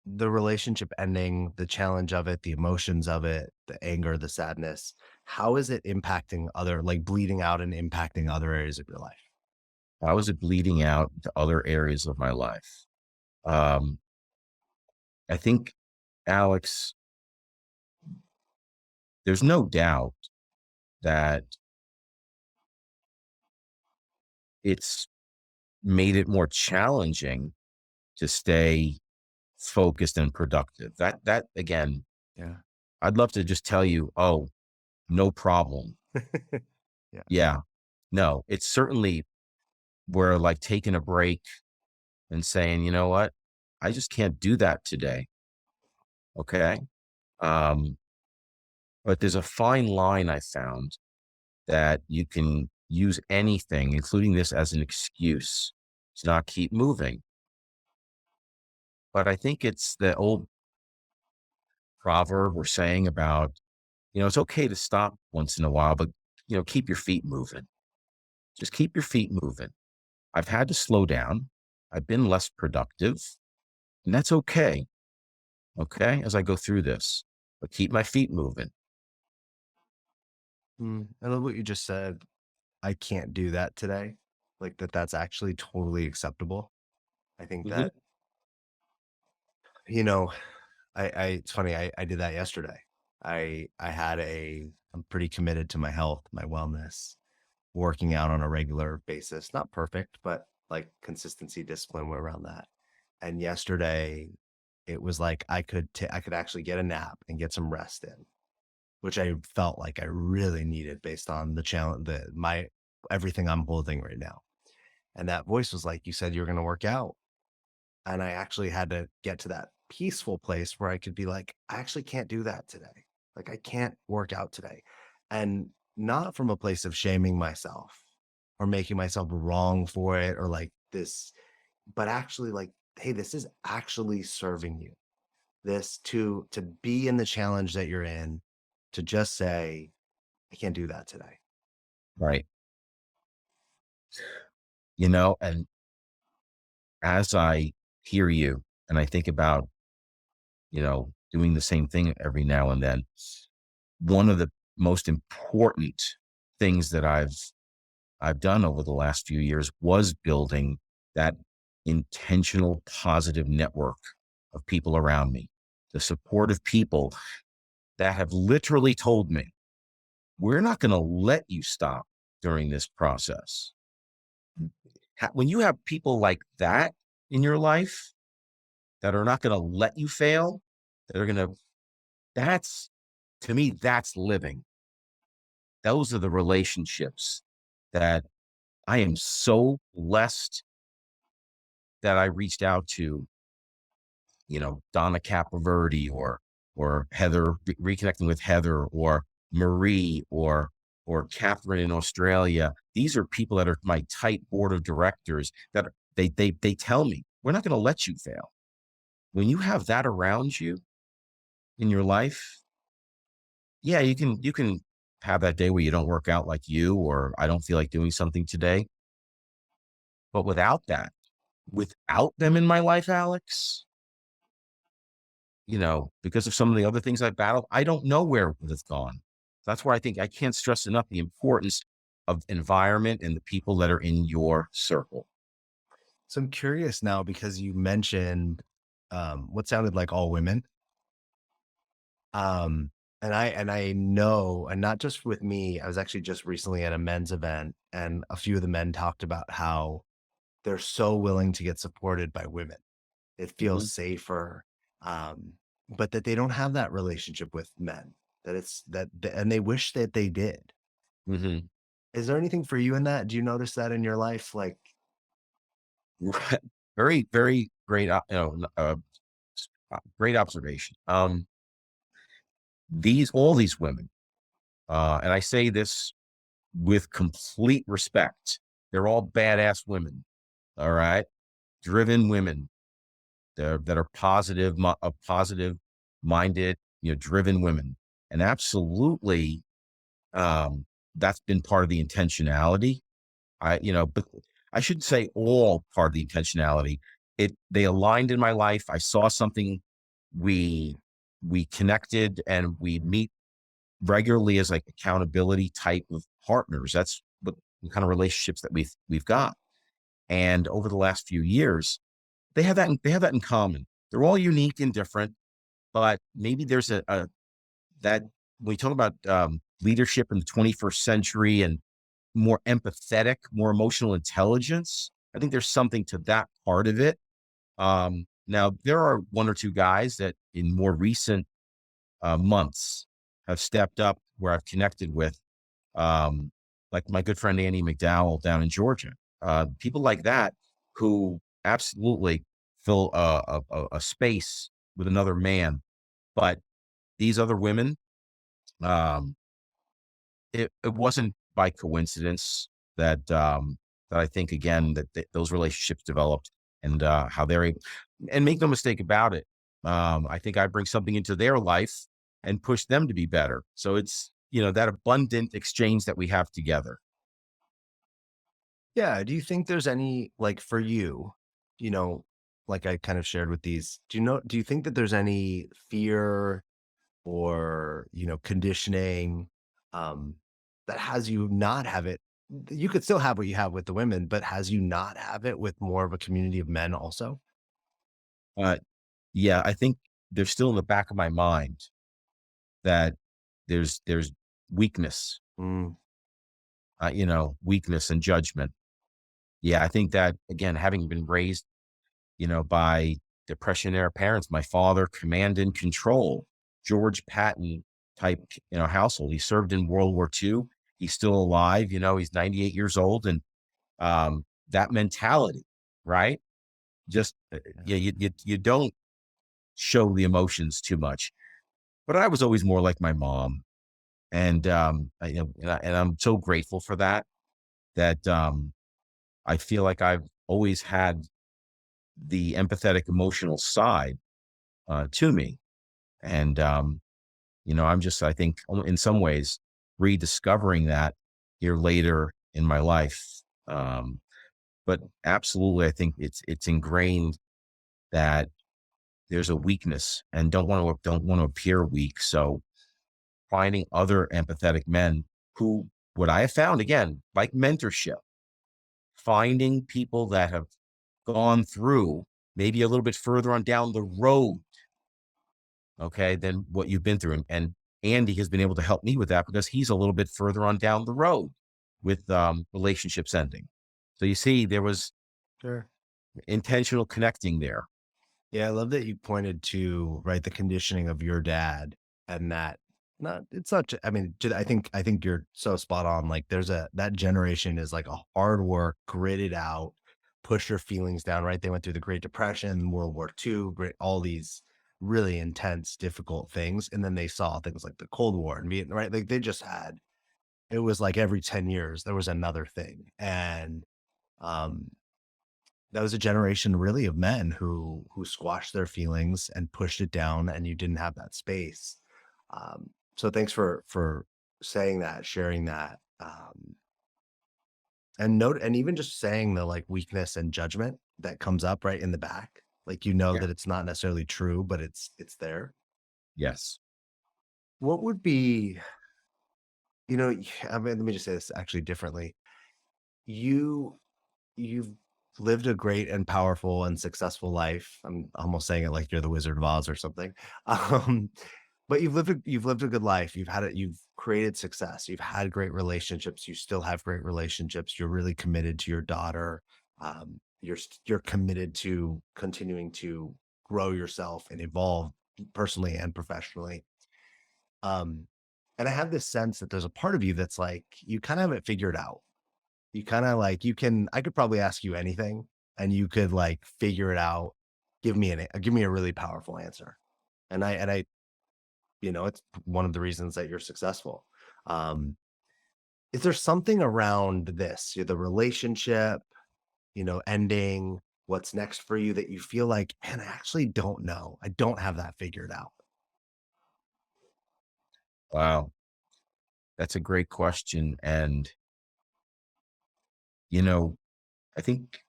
the relationship ending, the challenge of it, the emotions of it, the anger, the sadness, how is it impacting like, bleeding out and impacting other areas of your life? How is it bleeding out to other areas of my life? Um, I think, Alex, there's no doubt that it's made it more challenging to stay focused and productive. That again, Yeah. I'd love to just tell you, "Oh, no problem." Yeah. Yeah. No, it's certainly where, like, taking a break and saying, "You know what? I just can't do that today." Okay? Um, but there's a fine line I found that you can use anything, including this, as an excuse to not keep moving. But I think it's the old proverb or saying about, it's okay to stop once in a while, but, keep your feet moving. Just keep your feet moving. I've had to slow down. I've been less productive, and that's okay. Okay. As I go through this, but keep my feet moving. I love what you just said. I can't do that today. Like, that's actually totally acceptable. I think Hmm. that, you know, I it's funny, I did that yesterday. I'm pretty committed to my health, my wellness, working out on a regular basis. Not perfect, but like consistency, discipline around that. And yesterday, it was like I could actually get a nap and get some rest in, which I felt like I really needed based on the challenge, the my everything I'm holding right now. And that voice was like, "You said you were going to work out." And I actually had to get to that peaceful place where I could be like, "I actually can't do that today. Like, I can't work out today." And not from a place of shaming myself or making myself wrong for it or like this, but actually like, "Hey, this is actually serving you." This to be in the challenge that you're in, to just say, "I can't do that today." Right. And as I hear you and I think about, doing the same thing every now and then, one of the most important things that I've done over the last few years was building that intentional positive network of people around me, the supportive people that have literally told me, we're not going to let you stop during this process. When you have people like that in your life that are not going to let you fail, that are going to, that's to me, that's living. those are the relationships that I am so blessed that I reached out to, Donna Capoverde, or Heather, reconnecting with Heather, or Marie, or Catherine in Australia. These are people that are my tight board of directors that they tell me, we're not going to let you fail. When you have that around you in your life, yeah, you can have that day where you don't work out like you, or I don't feel like doing something today. But without them in my life, Alex, because of some of the other things I've battled, I don't know where it would have gone. That's where I think I can't stress enough the importance of environment and the people that are in your circle. So I'm curious now because you mentioned what sounded like all women. Um, and I know, and not just with me, I was actually just recently at a men's event, and a few of the men talked about how they're so willing to get supported by women. It feels Mhm, safer, but that they don't have that relationship with men. That it's that, and they wish that they did. mhm. Is there anything for you in that? Do you notice that in your life? Like, Right. Very, very great, great observation. All these women, and I say this with complete respect, they're all badass women, all right? Driven women that are positive minded, driven women. And absolutely, um, that's been part of the intentionality. But I shouldn't say all part of the intentionality. They aligned in my life. I saw something. We we connected, and we meet regularly as like accountability type of partners. That's what the kind of relationships that we've got. And over the last few years, they have that in common. They're all unique and different, but maybe there's a that when we talk about leadership in the 21st century and more empathetic, more emotional intelligence, I think there's something to that part of it. Now, there are one or two guys that in more recent months have stepped up where I've connected with, um, like my good friend Andy McDowell down in Georgia. People like that who absolutely fill a space with another man. But these other women, um, it wasn't by coincidence that I think again that those relationships developed, and how they're able, and make no mistake about it. I think I bring something into their life and push them to be better. So it's, that abundant exchange that we have together. yeah, do you think there's any, like for you, you know, like I kind of shared with these, do you think that there's any fear or, conditioning, um, that has you not have it? You could still have what you have with the women, but has you not have it with more of a community of men also? Uh, yeah, I think there's still in the back of my mind that there's weakness, Mm, weakness and judgment. Yeah, I think that again, having been raised, by depression era parents, my father, command and control, George Patton type, household. He served in World War II. He's still alive. He's 98 years old, and that mentality, right? Just yeah. yeah, you don't show the emotions too much. But I was always more like my mom, and and I'm so grateful for that. That I feel like I've always had the empathetic, emotional side to me, and I'm just, I think, in some ways, rediscovering that here later in my life. But absolutely, I think it's ingrained that there's a weakness, and don't want to appear weak. So finding other empathetic men who, what I have found again, like mentorship, finding people that have gone through maybe a little bit further on down the road, okay, than what you've been through. And Andy has been able to help me with that because he's a little bit further on down the road with relationships ending. So you see, there was Sure. intentional connecting there. Yeah, I love that you pointed to, right, the conditioning of your dad and that, Not it's not ju I mean, ju I think you're so spot on, like, there's a that generation is, like, a hard work, grit it out, push your feelings down, right? They went through the Great Depression, World War II, great all these really intense, difficult things, and then they saw things like the Cold War and Vietnam, right? Like, they just had it was like every 10 years, there was another thing, and, um, that was a generation really of men who squashed their feelings and pushed it down, and you didn't have that space. So thanks for saying that, sharing that, and note and even just saying the like weakness and judgment that comes up right in the back, like you know Yeah. that it's not necessarily true, but it's there. Yes. What would be, you know, I mean, let me just say this actually differently. You You've lived a great and powerful and successful life. I'm almost saying it like you're the Wizard of Oz or something. Um, but you've lived a good life. You've created success. You've had great relationships. You still have great relationships. You're really committed to your daughter. You're committed to continuing to grow yourself and evolve personally and professionally. Um, and I have this sense that there's a part of you that's like you kind of have it figured out. You kinda like you can I could probably ask you anything, and you could, like, figure it out, give me a really powerful answer. And I you know, it's one of the reasons that you're successful. Um, is there something around this, the relationship, ending, what's next for you that you feel like, "Man, I actually don't know. I don't have that figured out." Wow. That's a great question. And, you know, I think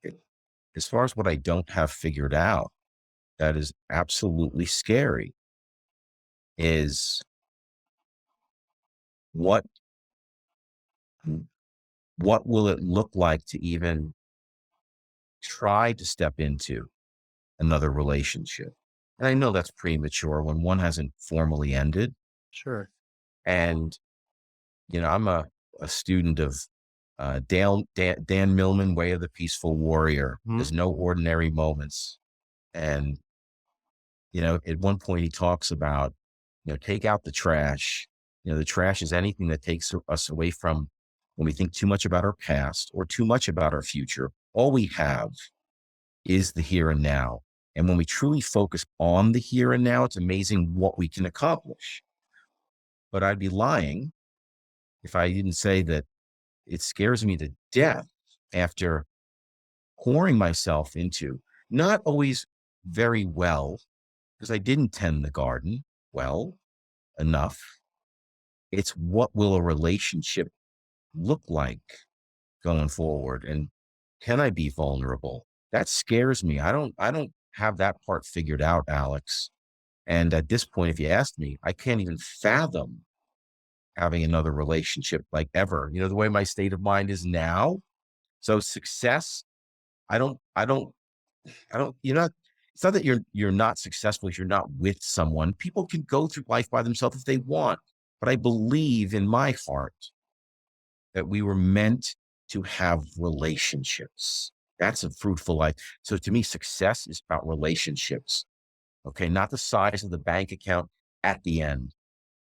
it, as far as what I don't have figured out, that is absolutely scary is what what will it look like to even try to step into another relationship? And I know that's premature when one hasn't formally ended. Sure. And, I'm a student of Dan Millman, Way of the Peaceful Warrior. Mhm. There's no ordinary moments. And, at one point he talks about, take out the trash. The trash is anything that takes us away from when we think too much about our past or too much about our future. All we have is the here and now. And when we truly focus on the here and now, it's amazing what we can accomplish. But I'd be lying if I didn't say that it scares me to death after pouring myself into not always very well, because I didn't tend the garden well enough. It's what will a relationship look like going forward? And can I be vulnerable? That scares me. I don't have that part figured out, Alex. And at this point, if you asked me, I can't even fathom having another relationship like ever. The way my state of mind is now. So success, I don't, I don't, I don't, you're not, it's not that you're not successful if you're not with someone. People can go through life by themselves if they want. But I believe in my heart that we were meant to have relationships. That's a fruitful life. So to me, success is about relationships. Okay. Not the size of the bank account at the end.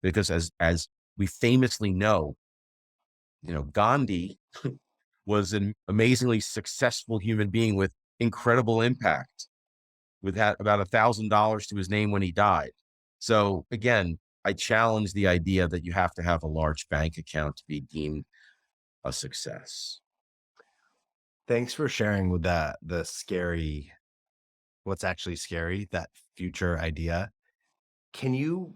Because as we famously know, Gandhi was an amazingly successful human being with incredible impact, with about $1,000 to his name when he died. So again, I challenge the idea that you have to have a large bank account to be deemed a success. Thanks for sharing with the scary what's actually scary, that future idea. Can you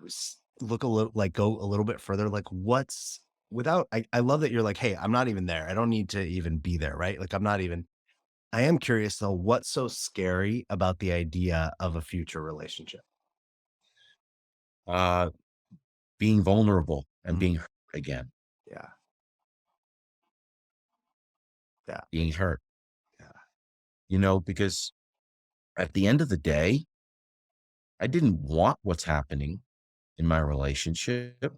look a little like go a little bit further? Like what's without I love that you're like, hey, I'm not even there. I don't need to even be there, right? Like I'm not even I am curious though, what's so scary about the idea of a future relationship? Uh, Being vulnerable and Mhm. being hurt again, Yeah. Yeah. being hurt, Yeah. because at the end of the day, I didn't want what's happening in my relationship,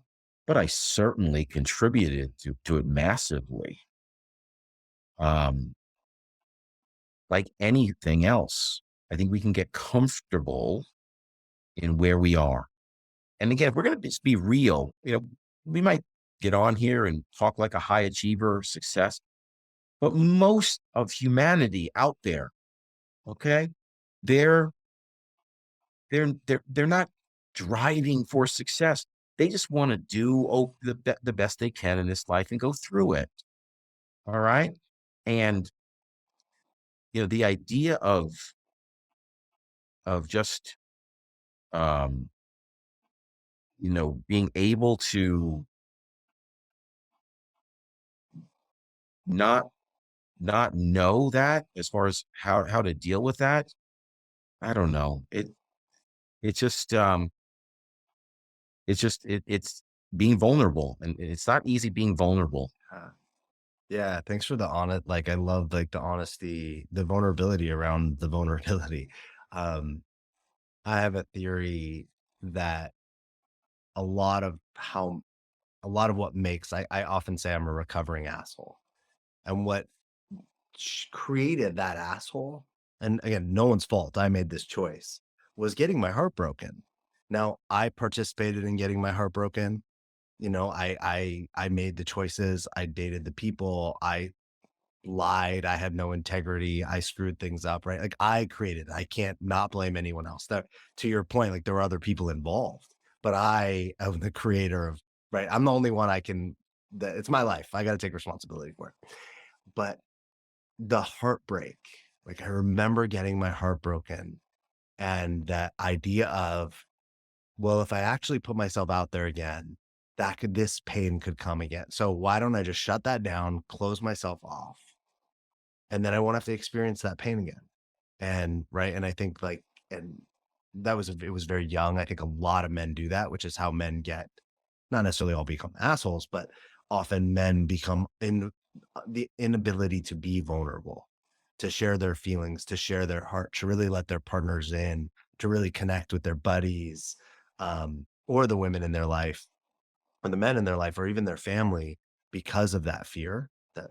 but I certainly contributed to it massively. Um, like anything else, I think we can get comfortable in where we are. And again, if we're going to just be real, we might get on here and talk like a high achiever success, but most of humanity out there, okay, they're they're not driving for success. They just want to do the best they can in this life and go through it. All right. And the idea of just um, being able to not not know that as far as how to deal with that, I don't know. It's just it's being vulnerable, and it's not easy being vulnerable. Yeah. Yeah, thanks for the honest like, I love, like, the honesty, the vulnerability around the vulnerability. Um, I have a theory that a lot of how a lot of what makes I often say I'm a recovering asshole, and what created that asshole, and again, no one's fault, I made this choice, was getting my heart broken. Now, I participated in getting my heart broken. I made the choices, I dated the people, I lied, I had no integrity, I screwed things up, right? Like, I created it. I can't not blame anyone else. That, to your point, like, there were other people involved, but I am the creator of, right? I'm the only one I can that it's my life. I gotta take responsibility for it. But the heartbreak, like, I remember getting my heart broken, and that idea of, well, if I actually put myself out there again, this pain could come again. So why don't I just shut that down, close myself off, and then I won't have to experience that pain again. And right. And I think, like, and it was very young. I think a lot of men do that, which is how men get, not necessarily all become assholes, but often men become in the inability to be vulnerable, to share their feelings, to share their heart, to really let their partners in, to really connect with their buddies, or the women in their life, or the men in their life, or even their family, because of that fear. That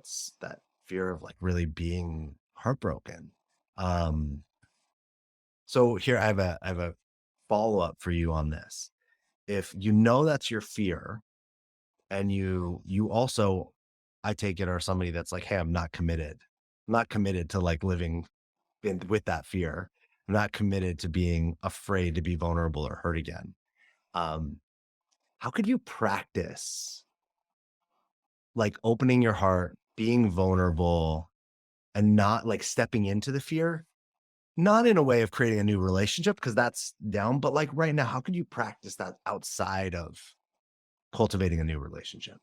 fear of, like, really being heartbroken. Um, so here I have a follow-up for you on this. If you know that's your fear, and you also, I take it, are somebody that's like, "Hey, I'm not committed. I'm not committed to, like, living with that fear. I'm not committed to being afraid to be vulnerable or hurt again." Um, how could you practice, like, opening your heart, being vulnerable, and not, like, stepping into the fear? Not in a way of creating a new relationship, because that's down, but, like, right now, how could you practice that outside of cultivating a new relationship?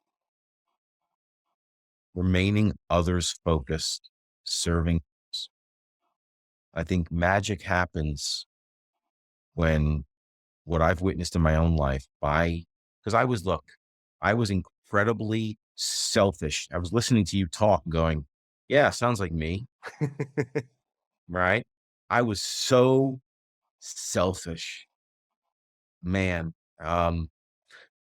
Remaining others focused, serving. I think magic happens when what I've witnessed in my own life by because I was incredibly selfish. I was listening to you talk and going, yeah, sounds like me, right? I was so selfish, man. Um,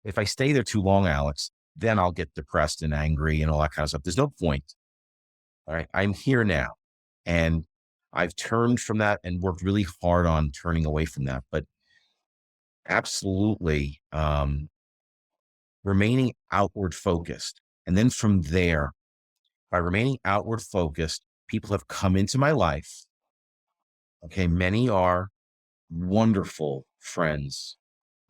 if I stay there too long, Alex, then I'll get depressed and angry and all that kind of stuff. There's no point. All right. I'm here now. And I've turned from that and worked really hard on turning away from that. But absolutely, remaining outward focused. And then from there, by remaining outward focused, people have come into my life. Okay. Many are wonderful friends.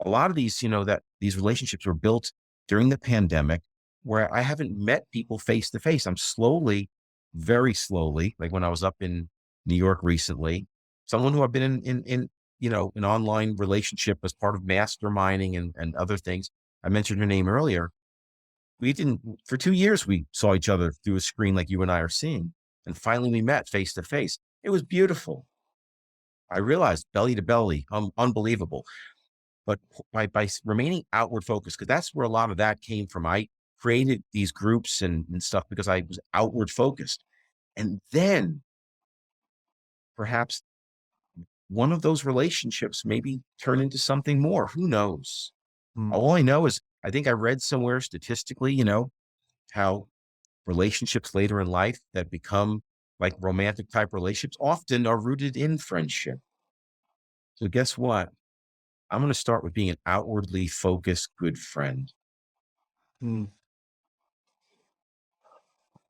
A lot of these, that these relationships were built during the pandemic where I haven't met people face to face. I'm slowly, very slowly, like when I was up in New York recently, someone who I've been in an online relationship as part of masterminding and other things. I mentioned her name earlier. We didn't for 2 years. We saw each other through a screen like you and I are seeing, and finally we met face to face. It was beautiful. I realized belly to belly, unbelievable. But by remaining outward focused, because that's where a lot of that came from. I created these groups and stuff because I was outward focused. And then perhaps one of those relationships maybe turn into something more. Who knows? Mm, All I know is I think I read somewhere statistically, how relationships later in life that become like romantic type relationships often are rooted in friendship. So guess what? I'm going to start with being an outwardly focused good friend. Mm.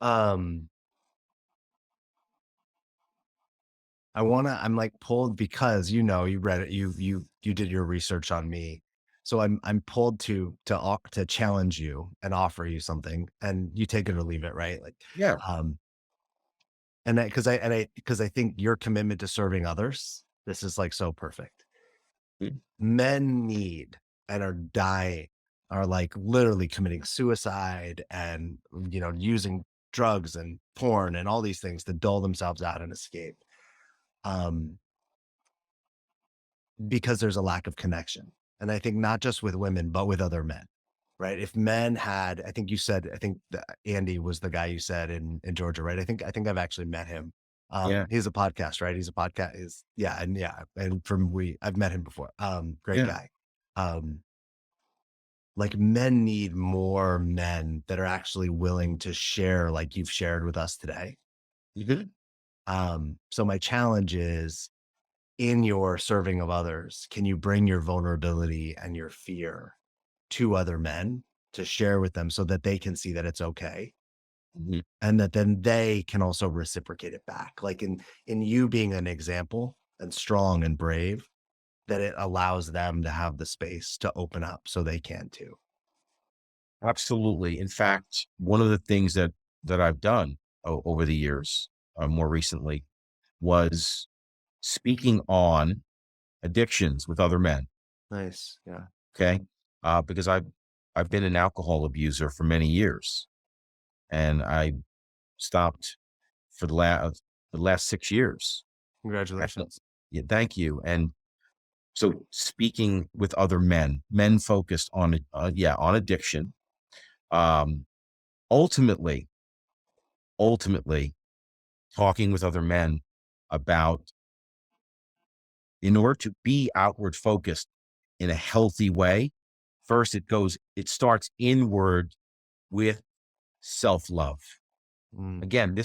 Um, I'm like pulled because you read it, you did your research on me. So I'm pulled to challenge you and offer you something and you take it or leave it, right? Like, Yeah. um, and that because I think your commitment to serving others, this is like so perfect. Mm. Men need and are dying, are like literally committing suicide and using drugs and porn and all these things to dull themselves out and escape. Um, because there's a lack of connection. And I think not just with women, but with other men, right? If men had, I think you said, I think Andy was the guy you said in Georgia, right? I think I've actually met him. Yeah. He's a podcast, right? He's a podcast is yeah. And I've met him before. Great Yeah. guy. Um, like men need more men that are actually willing to share like you've shared with us today. Mhm. So my challenge is in your serving of others, can you bring your vulnerability and your fear to other men to share with them so that they can see that it's okay Mhm. and that then they can also reciprocate it back? Like in you being an example and strong and brave, that it allows them to have the space to open up so they can too. Absolutely. In fact, one of the things that I've done over the years, more recently, was speaking on addictions with other men. Nice. Yeah. Okay, because I've been an alcohol abuser for many years, and I stopped for the last 6 years. Actually, Congratulations. yeah, thank you. And so, speaking with other men, men focused on on addiction. Um, ultimately, ultimately, talking with other men about in order to be outward focused in a healthy way. First, it starts inward with self love. Mm, Again,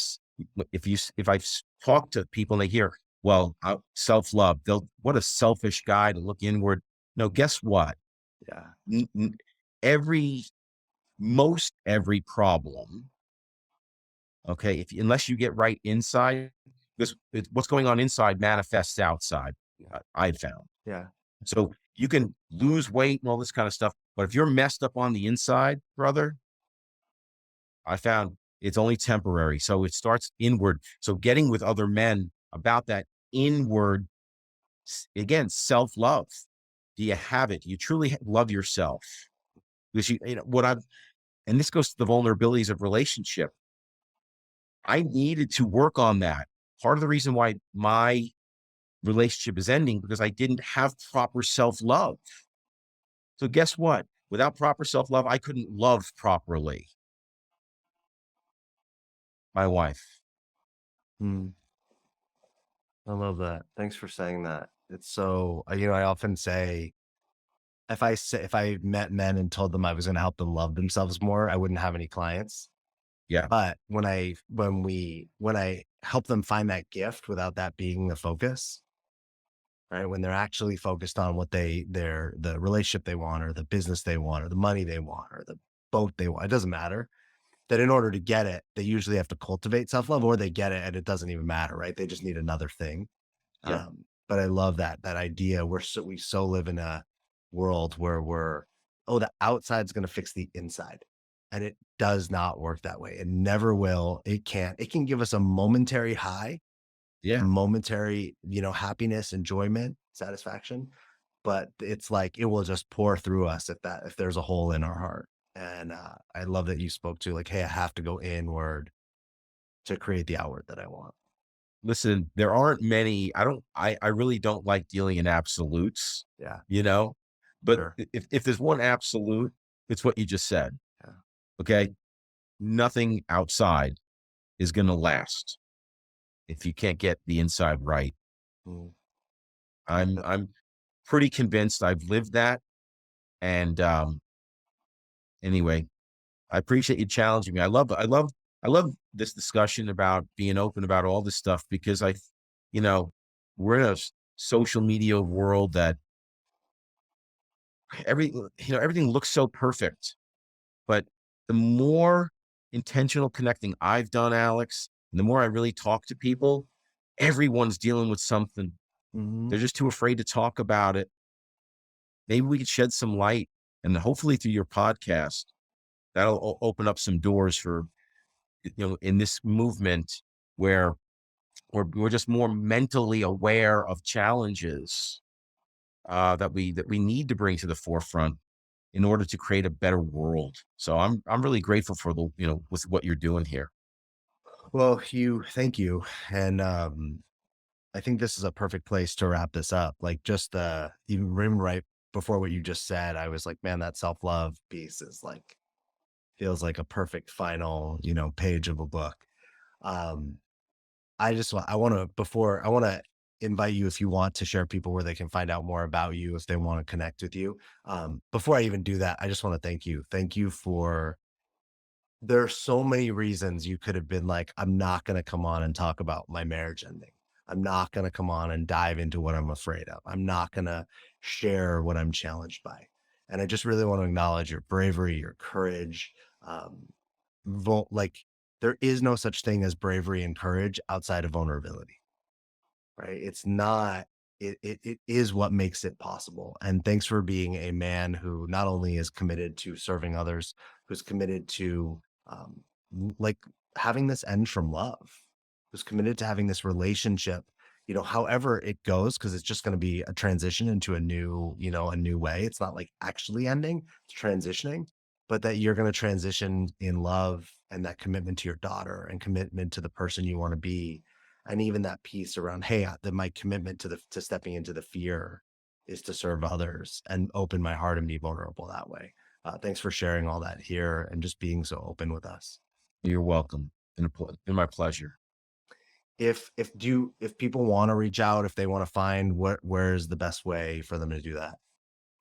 if I've talked to people and they hear, well, self love, they'll what a selfish guy to look inward. No, guess what? yeah. N- n- every most every problem, okay, if unless you get right inside, this what's going on inside manifests outside. Yeah. I've found. Yeah. So you can lose weight and all this kind of stuff, but if you're messed up on the inside, brother, I found it's only temporary. So it starts inward. So getting with other men about that inward, again, self love. Do you have it? Do you truly love yourself? Because what I've, and this goes to the vulnerabilities of relationship. I needed to work on that. Part of the reason why my relationship is ending because I didn't have proper self love. So guess what? Without proper self love, I couldn't love properly my wife. Mm, I love that. Thanks for saying that. It's so, I often say, if I met men and told them I was going to help them love themselves more, I wouldn't have any clients. Yeah. But when I help them find that gift without that being the focus, right? When they're actually focused on what the relationship they want or the business they want or the money they want or the boat they want, it doesn't matter. That in order to get it, they usually have to cultivate self-love or they get it and it doesn't even matter, right? They just need another thing. Yeah. But I love that idea. We so live in a world where oh, the outside's gonna fix the inside. And it does not work that way. It never will. It can't. It can give us a momentary high, a Yeah. momentary, happiness, enjoyment, satisfaction. But it's like it will just pour through us if there's a hole in our heart. And I love that you spoke to like, hey, I have to go inward to create the outward that I want. Listen, there aren't many. I really don't like dealing in absolutes, Yeah, you know, but sure. if there's one absolute, it's what you just said. Yeah. Okay. Nothing outside is going to last if you can't get the inside right. Mm. I'm pretty convinced I've lived that. And anyway, I appreciate you challenging me. I love this discussion about being open about all this stuff because you know, we're in a social media world that everything looks so perfect. But the more intentional connecting I've done, Alex, and the more I really talk to people, everyone's dealing with something. Mhm. They're just too afraid to talk about it. Maybe we could shed some light, and hopefully through your podcast, that'll open up some doors for, in this movement where we're just more mentally aware of challenges that we need to bring to the forefront in order to create a better world. So I'm really grateful for with what you're doing here. Well, thank you, and, I think this is a perfect place to wrap this up. Like, just, even right before what you just said, I was like, "Man, that self-love piece is, like feels like a perfect final, page of a book." Um, I wanna before I wanna invite you if you want to share people where they can find out more about you, if they wanna connect with you. Before I even do that, I just wanna thank you. Thank you for there are so many reasons you could have been like, "I'm not gonna come on and talk about my marriage ending. I'm not gonna come on and dive into what I'm afraid of. I'm not gonna share what I'm challenged by." And I just really want to acknowledge your bravery, your courage. Um, like, there is no such thing as bravery and courage outside of vulnerability. Right? It's not it is what makes it possible, and thanks for being a man who not only is committed to serving others, who's committed to, like, having this end from love, who's committed to having this relationship, however it goes, because it's just gonna be a transition into a new way. It's not, like, actually ending, it's transitioning, but that you're gonna transition in love and that commitment to your daughter and commitment to the person you wanna be, and even that piece around, hey, that my commitment to stepping into the fear is to serve others and open my heart and be vulnerable that way. Thanks for sharing all that here and just being so open with us. You're welcome. Been my pleasure. If people want to reach out, if they want to find where's the best way for them to do that?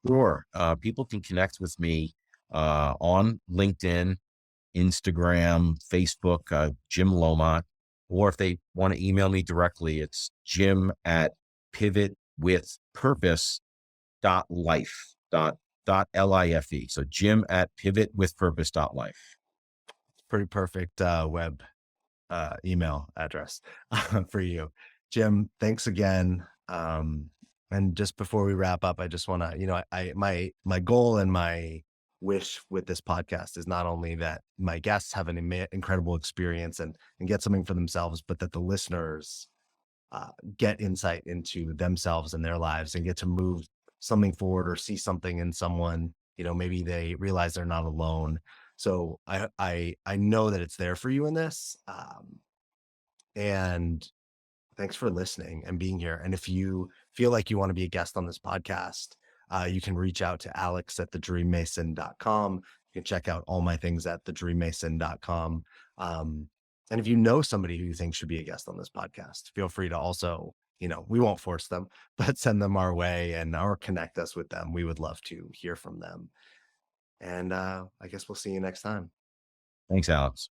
Sure. People can connect with me on LinkedIn, Instagram, Facebook, Jim Lomot, or if they want to email me directly, it's Jim at pivotwithpurpose.life. Life. So Jim at pivotwithpurpose.life. Pretty perfect web email address for you. Jim, thanks again. And just before we wrap up, I just want to, my goal and my wish with this podcast is not only that my guests have an incredible experience and get something for themselves, but that the listeners get insight into themselves and their lives and get to move something forward or see something in someone. Maybe they realize they're not alone. So I know that it's there for you in this. And thanks for listening and being here. And if you feel like you want to be a guest on this podcast, you can reach out to Alex at thedreammason.com. You can check out all my things at thedreammason.com. And if you know somebody who you think should be a guest on this podcast, feel free to also, we won't force them, but send them our way and or connect us with them. We would love to hear from them. And I guess we'll see you next time. Thanks, Alex.